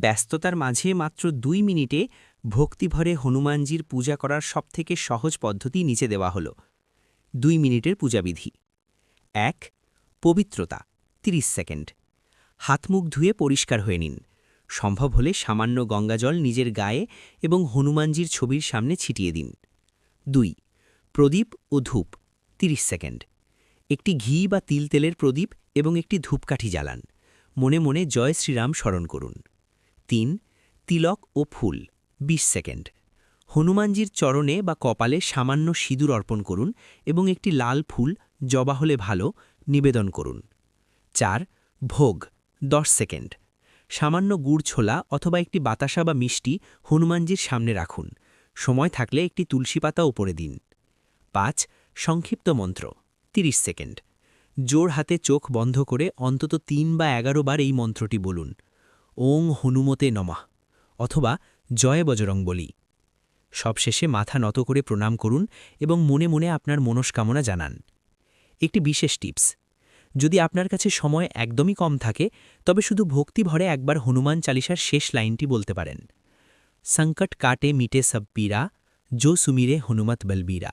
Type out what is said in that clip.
ব্যস্ততার মাঝে মাত্র ২ মিনিটে ভক্তিভরে হনুমানজির পূজা করার সবথেকে সহজ পদ্ধতি নিচে দেওয়া হল। ২ মিনিটের পূজাবিধি। ১. পবিত্রতা ৩০ সেকেন্ড। হাত মুখ ধুয়ে পরিষ্কার হয়ে নিন। সম্ভব হলে সামান্য গঙ্গাজল নিজের গায়ে এবং হনুমানজির ছবির সামনে ছিটিয়ে দিন। ২. প্রদীপ ও ধূপ ৩০ সেকেন্ড। একটি ঘি বা তিল তেলের প্রদীপ এবং একটি ধূপকাঠি জ্বালান। মনে মনে জয় শ্রীরাম স্মরণ করুন। ৩. তিলক ও ফুল ২০ সেকেন্ড। হনুমানজির চরণে বা কপালে সামান্য সিঁদুর অর্পণ করুন এবং একটি লাল ফুল, জবা হলে ভালো, নিবেদন করুন। ৪. ভোগ ১০ সেকেন্ড। সামান্য গুড় ছোলা অথবা একটি বাতাসা বা মিষ্টি হনুমানজির সামনে রাখুন। সময় থাকলে একটি তুলসী পাতা উপরে দিন। ৫. সংক্ষিপ্ত মন্ত্র ৩০ সেকেন্ড। জোর হাতে চোখ বন্ধ করে অন্তত ৩ বা ১১ বার এই মন্ত্রটি বলুন। ওং হনুমতে নমঃ অথবা জয় বজরংবলী। সবশেষে মাথা নত করে প্রণাম করুন এবং মনে মনে আপনার মনস্কামনা জানান। একটি বিশেষ টিপস: যদি আপনার কাছে সময় একদমই কম থাকে, তবে শুধু ভক্তি ভরে একবার হনুমান চালিসার শেষ লাইনটি বলতে পারেন। সংকট কাটে মিটে সব পীরা, জো সুমিরে হনুমত বলবীরা।